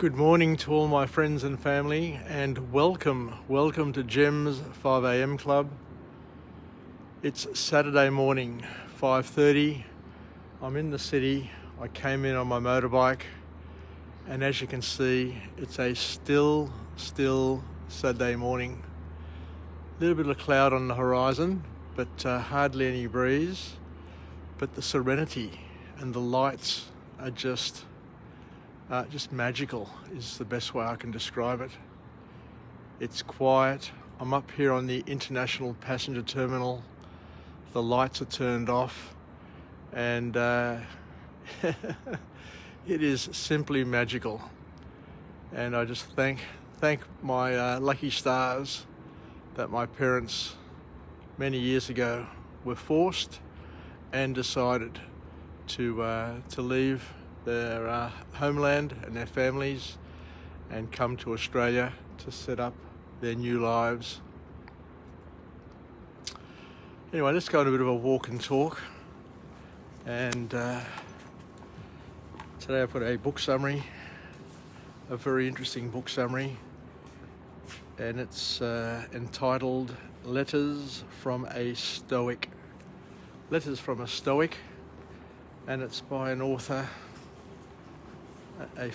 Good morning to all my friends and family, and welcome to Jim's 5 a.m. Club. It's Saturday morning, 5:30. I'm in the city. I came in on my motorbike, and as you can see, it's a still Saturday morning. A little bit of cloud on the horizon, but hardly any breeze. But the serenity and the lights are just magical is the best way I can describe it. It's quiet. I'm up here on the International Passenger Terminal. The lights are turned off, and it is simply magical. And I just thank my lucky stars that my parents many years ago were forced and decided to leave their homeland and their families and come to Australia to set up their new lives. Anyway, let's go on a bit of a walk and talk. And today I've got a book summary, a very interesting book summary, and it's entitled Letters from a Stoic. Letters from a Stoic, and it's by an author, a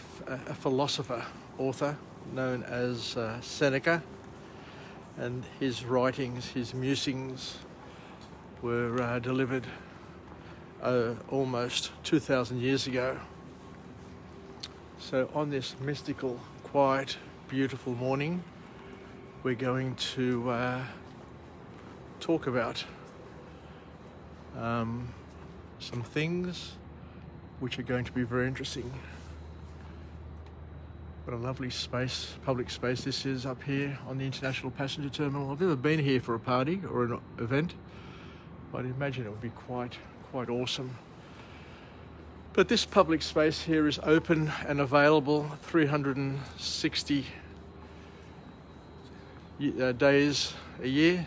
philosopher author known as Seneca, and his writings, his musings were delivered almost 2,000 years ago. So on this mystical, quiet, beautiful morning, we're going to talk about some things which are going to be very interesting. What a lovely space, public space this is up here on the International Passenger Terminal. I've never been here for a party or an event, but I imagine it would be quite awesome. But this public space here is open and available 360 days a year.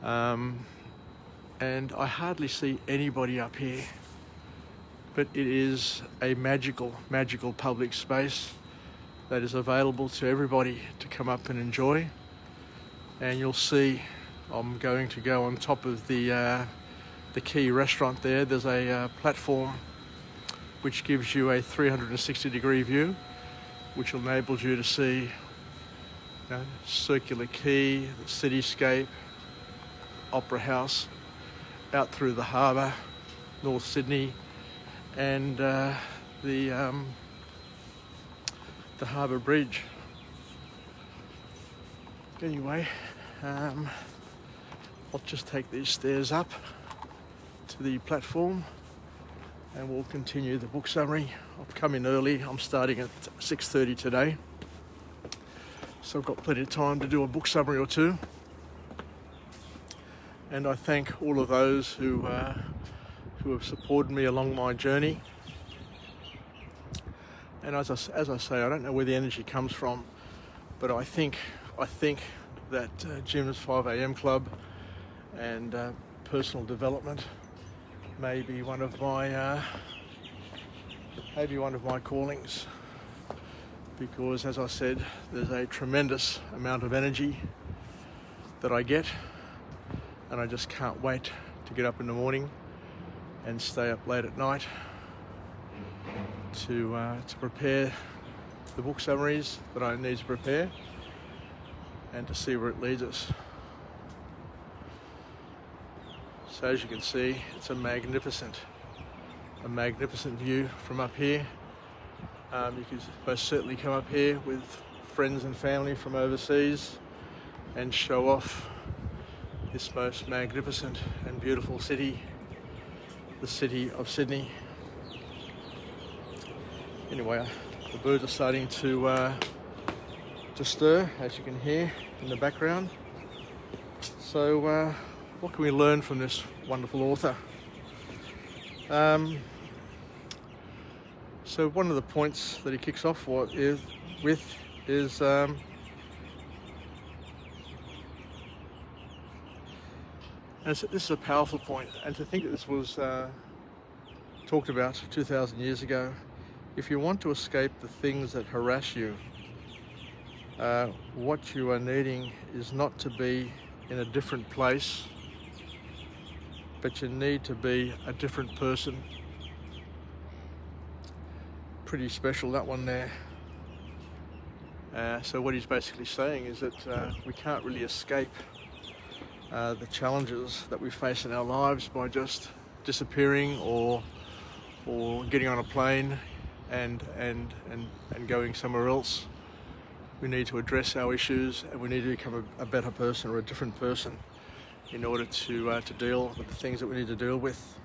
And I hardly see anybody up here. But it is a magical public space that is available to everybody to come up and enjoy. And you'll see I'm going to go on top of the key restaurant there. There's a platform which gives you a 360-degree view, which enables you to see Circular Quay, the cityscape, Opera House, out through the harbour, North Sydney, and the harbour bridge. Anyway, I'll just take these stairs up to the platform and we'll continue the book summary. I've come in early. I'm starting at 6:30 today, so I've got plenty of time to do a book summary or two. And I thank all of those who have supported me along my journey. And as I say, I don't know where the energy comes from, but I think that Jim's 5 a.m. Club and personal development may be one of my callings, because as I said, there's a tremendous amount of energy that I get, and I just can't wait to get up in the morning and stay up late at night to prepare the book summaries that I need to prepare and to see where it leads us. So as you can see, it's a magnificent view from up here. You can most certainly come up here with friends and family from overseas and show off this most magnificent and beautiful city, the city of Sydney. Anyway, the birds are starting to stir, as you can hear in the background. So what can we learn from this wonderful author? So one of the points that he kicks off with is and this is a powerful point, and to think that this was talked about 2,000 years ago If you want to escape the things that harass you, what you are needing is not to be in a different place, but you need to be a different person. Pretty special, that one there. So what he's basically saying is that we can't really escape the challenges that we face in our lives by just disappearing or getting on a plane and going somewhere else. We need to address our issues, and we need to become a better person or a different person in order to deal with the things that we need to deal with.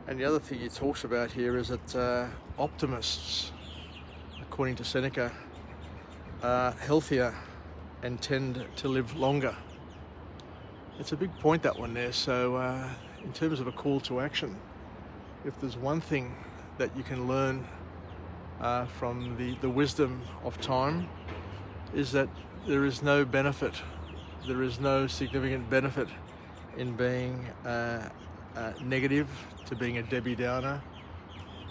And the other thing he talks about here is that optimists, according to Seneca, are healthier and tend to live longer. It's a big point, that one there. So in terms of a call to action, if there's one thing that you can learn from the wisdom of time, is that there is no benefit, there is no significant benefit in being negative, to being a Debbie Downer,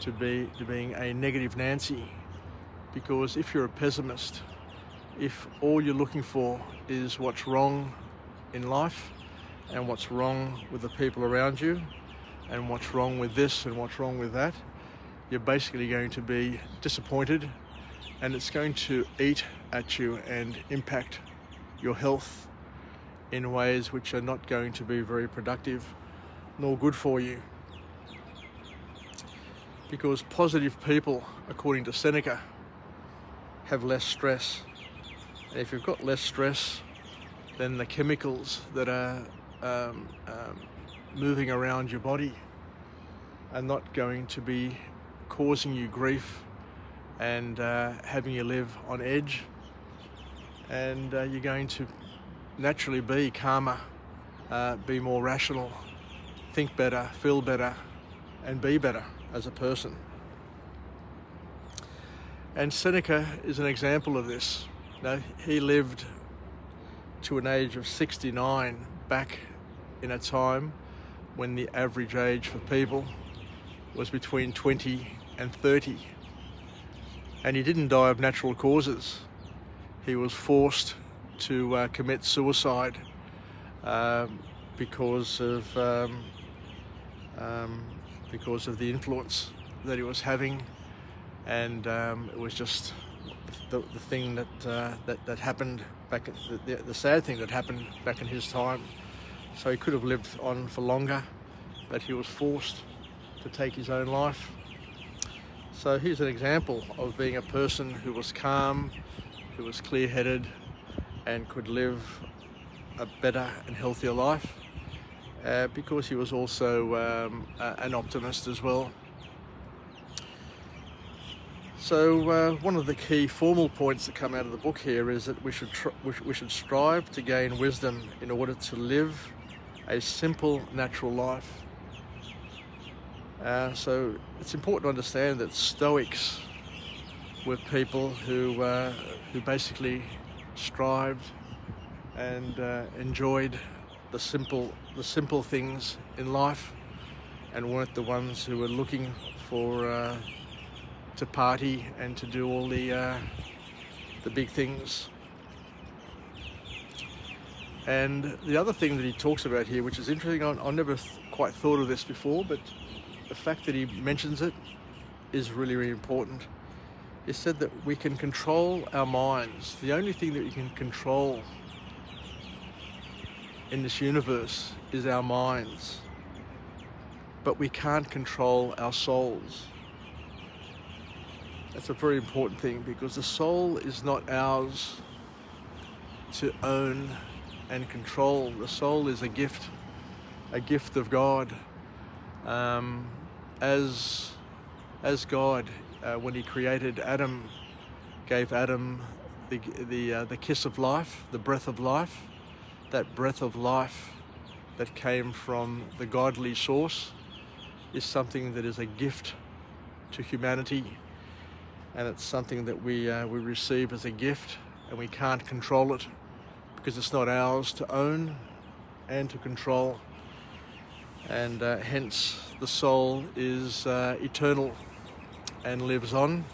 to being a negative Nancy. Because if you're a pessimist, if all you're looking for is what's wrong in life and what's wrong with the people around you and what's wrong with this and what's wrong with that, you're basically going to be disappointed, and it's going to eat at you and impact your health in ways which are not going to be very productive nor good for you. Because positive people, according to Seneca, have less stress. And if you've got less stress, then the chemicals that are moving around your body are not going to be causing you grief and having you live on edge, and you're going to naturally be calmer, be more rational, think better, feel better, and be better as a person. And Seneca is an example of this. Now, he lived to an age of 69 back in a time when the average age for people was between 20 and 30. And he didn't die of natural causes. He was forced to commit suicide because of the influence that he was having, and it was just the thing that happened back. The sad thing that happened back in his time. So he could have lived on for longer, but he was forced to take his own life. So here's an example of being a person who was calm, who was clear-headed, and could live a better and healthier life, because he was also an optimist as well. So one of the key formal points that come out of the book here is that we should strive to gain wisdom in order to live a simple, natural life. So it's important to understand that Stoics were people who basically strived and enjoyed the simple things in life, and weren't the ones who were looking for to party and to do all the big things. And the other thing that he talks about here, which is interesting, I never quite thought of this before, but the fact that he mentions it is really, really important. He said that we can control our minds. The only thing that we can control in this universe is our minds, but we can't control our souls. That's a very important thing, because the soul is not ours to own and control. The soul is a gift of God. As God, when he created Adam, gave Adam the kiss of life, the breath of life, that breath of life that came from the godly source is something that is a gift to humanity, and it's something that we receive as a gift, and we can't control it because it's not ours to own and to control. And hence the soul is eternal and lives on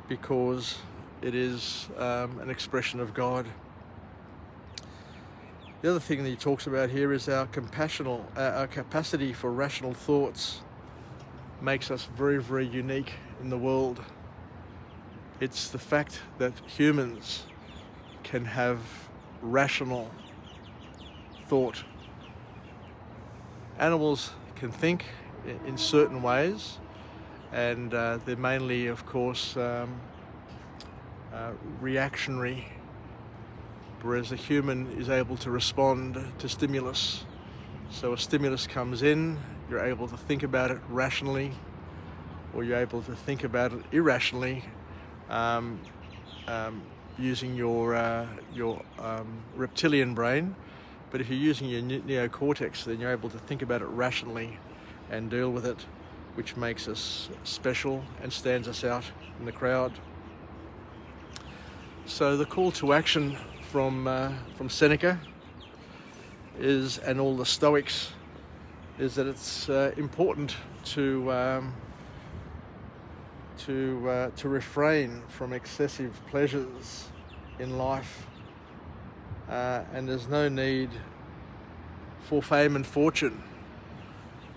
because it is an expression of God. The other thing that he talks about here is our capacity for rational thoughts makes us very, very unique in the world. It's the fact that humans can have rational thought. Animals can think in certain ways, and they're mainly, of course, reactionary, whereas a human is able to respond to stimulus. So a stimulus comes in, you're able to think about it rationally, or you're able to think about it irrationally, using your reptilian brain. But if you're using your neocortex, then you're able to think about it rationally and deal with it, which makes us special and stands us out in the crowd. So the call to action from Seneca is, and all the Stoics, is that it's important to refrain from excessive pleasures in life, and there's no need for fame and fortune.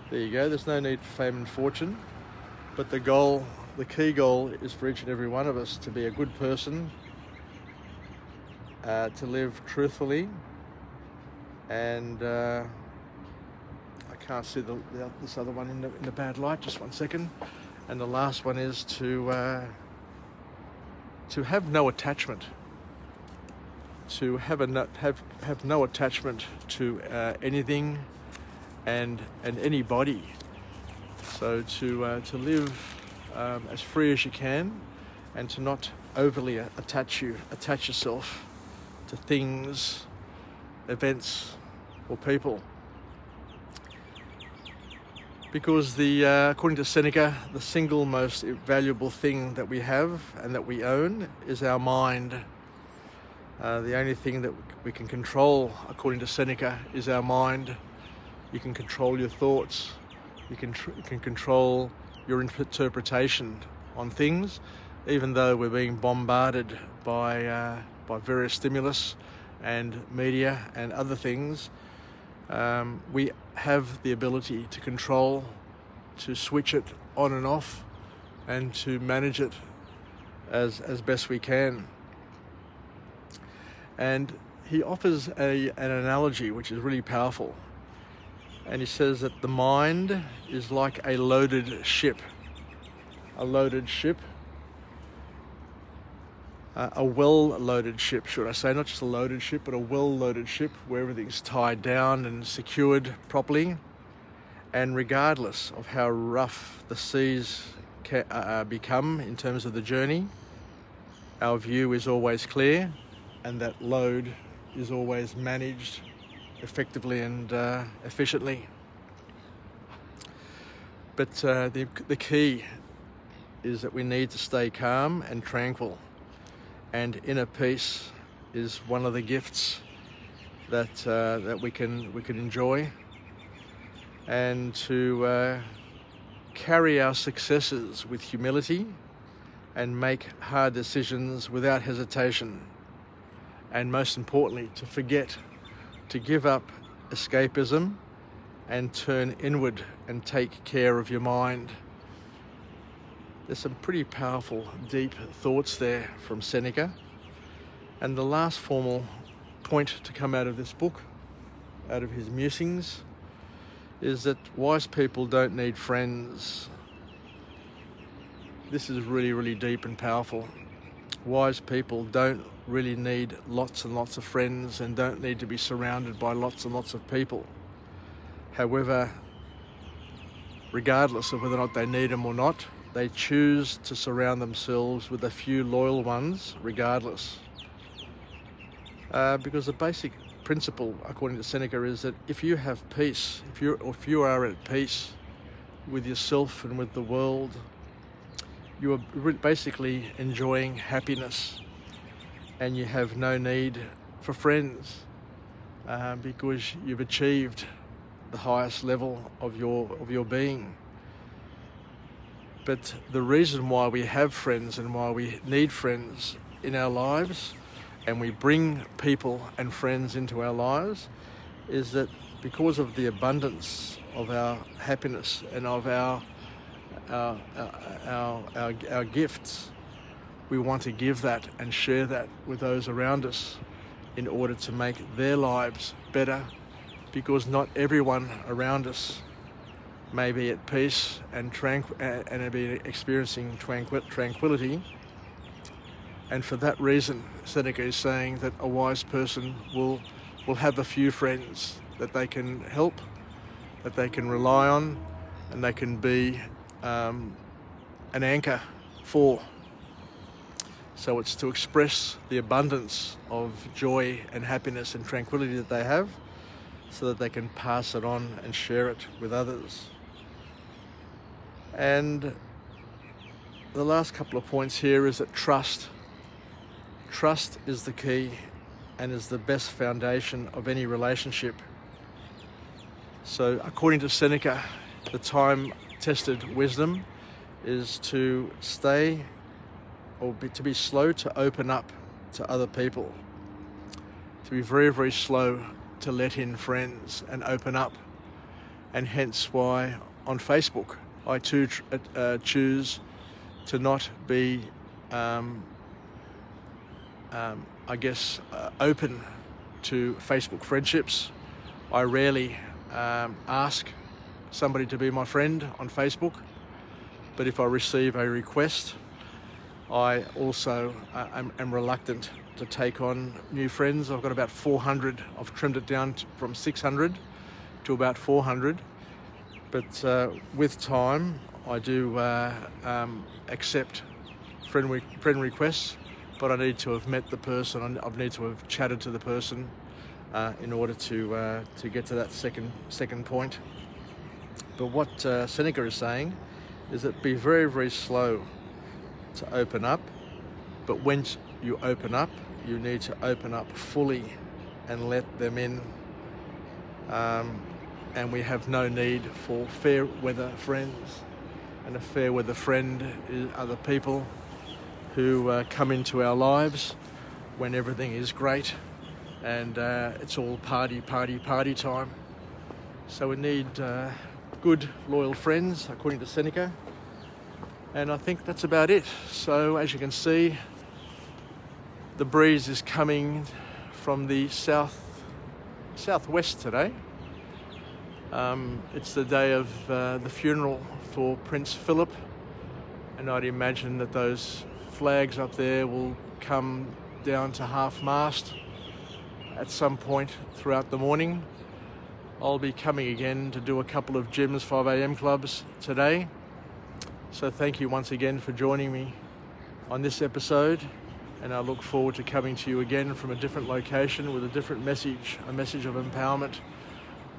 There you go, there's no need for fame and fortune, but the key goal is for each and every one of us to be a good person, to live truthfully, and I can't see this other one in the bad light, just one second. And the last one is to have no attachment, to have no attachment to anything and anybody. So to live as free as you can, and to not overly attach yourself to things, events, or people. Because according to Seneca, the single most valuable thing that we have and that we own is our mind. The only thing that we can control, according to Seneca, is our mind. You can control your thoughts. You can control your interpretation on things, even though we're being bombarded by various stimulus and media and other things. We have the ability to control, to switch it on and off, and to manage it as best we can. And he offers an analogy which is really powerful. And he says that the mind is like a loaded ship. A loaded ship. A well-loaded ship, should I say, not just a loaded ship, but a well-loaded ship where everything's tied down and secured properly. And regardless of how rough the seas become in terms of the journey, our view is always clear, and that load is always managed effectively and efficiently. But the key is that we need to stay calm and tranquil. And inner peace is one of the gifts that we can enjoy, and to carry our successes with humility and make hard decisions without hesitation, and most importantly, to forget, to give up escapism and turn inward and take care of your mind. There's some pretty powerful, deep thoughts there from Seneca. And the last formal point to come out of this book, out of his musings, is that wise people don't need friends. This is really, really deep and powerful. Wise people don't really need lots and lots of friends, and don't need to be surrounded by lots and lots of people. However, regardless of whether or not they need them or not, they choose to surround themselves with a few loyal ones regardless. Because the basic principle, according to Seneca, is that if you have peace, if you are at peace with yourself and with the world, you are basically enjoying happiness, and you have no need for friends, because you've achieved the highest level of your being. But the reason why we have friends and why we need friends in our lives, and we bring people and friends into our lives, is that because of the abundance of our happiness and of our gifts, we want to give that and share that with those around us in order to make their lives better, because not everyone around us may be at peace and be experiencing tranquility. And for that reason, Seneca is saying that a wise person will have a few friends that they can help, that they can rely on, and they can be an anchor for. So it's to express the abundance of joy and happiness and tranquility that they have, so that they can pass it on and share it with others. And the last couple of points here is that trust is the key and is the best foundation of any relationship. So according to Seneca, the time-tested wisdom is to be slow to open up to other people, to be very, very slow to let in friends and open up. And hence why on Facebook I too choose to not be open to Facebook friendships. I rarely ask somebody to be my friend on Facebook, but if I receive a request, I also am reluctant to take on new friends. I've got about 400. I've trimmed it down from 600 to about 400. But with time, I do accept friend requests, but I need to have met the person. I need to have chatted to the person in order to get to that second point. But what Seneca is saying is that be very, very slow to open up, but when you open up, you need to open up fully and let them in. And we have no need for fair weather friends. And a fair weather friend are the people who come into our lives when everything is great and it's all party time. So we need good, loyal friends, according to Seneca. And I think that's about it. So as you can see, the breeze is coming from the southwest today. It's the day of the funeral for Prince Philip, and I'd imagine that those flags up there will come down to half-mast at some point throughout the morning. I'll be coming again to do a couple of Jim's 5 a.m. clubs today. So thank you once again for joining me on this episode, and I look forward to coming to you again from a different location with a different message, a message of empowerment,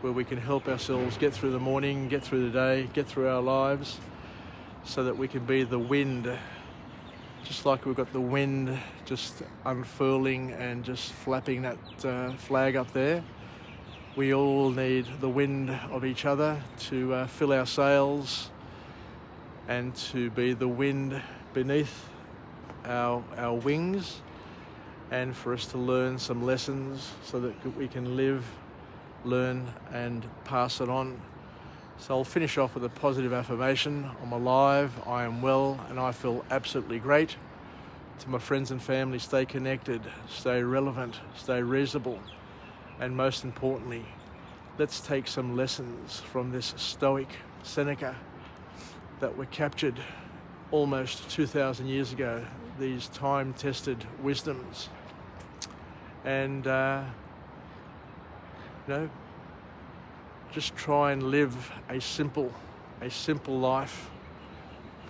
where we can help ourselves get through the morning, get through the day, get through our lives, so that we can be the wind, just like we've got the wind just unfurling and just flapping that flag up there. We all need the wind of each other to fill our sails and to be the wind beneath our wings, and for us to learn some lessons so that we can live, learn and pass it on. So I'll finish off with a positive affirmation. I'm alive, I am well, and I feel absolutely great. To my friends and family, stay connected, stay relevant, stay reasonable, and most importantly, let's take some lessons from this stoic Seneca that were captured almost 2,000 years ago, these time-tested wisdoms. And just try and live a simple life.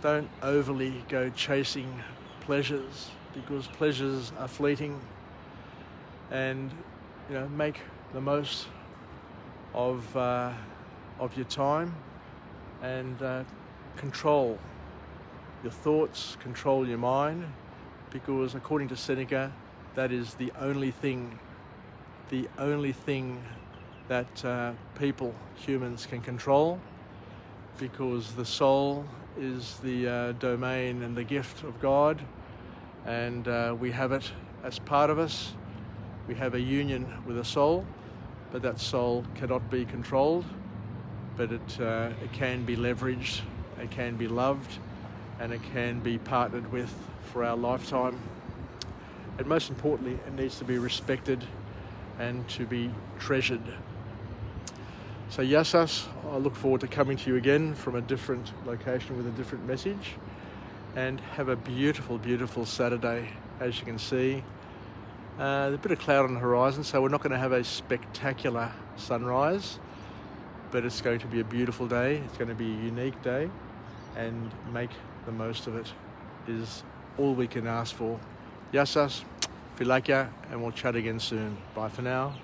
Don't overly go chasing pleasures, because pleasures are fleeting. And make the most of your time, and control your thoughts, control your mind, because according to Seneca, that is the only thing that humans can control, because the soul is the domain and the gift of God, and we have it as part of us. We have a union with a soul, but that soul cannot be controlled, but it can be leveraged, it can be loved, and it can be partnered with for our lifetime. And most importantly, it needs to be respected and to be treasured. So Yassas, I look forward to coming to you again from a different location with a different message, and have a beautiful, beautiful Saturday. As you can see, there's a bit of cloud on the horizon, so we're not going to have a spectacular sunrise, but it's going to be a beautiful day. It's going to be a unique day, and make the most of it is all we can ask for. Yassas, Filakya, and we'll chat again soon. Bye for now.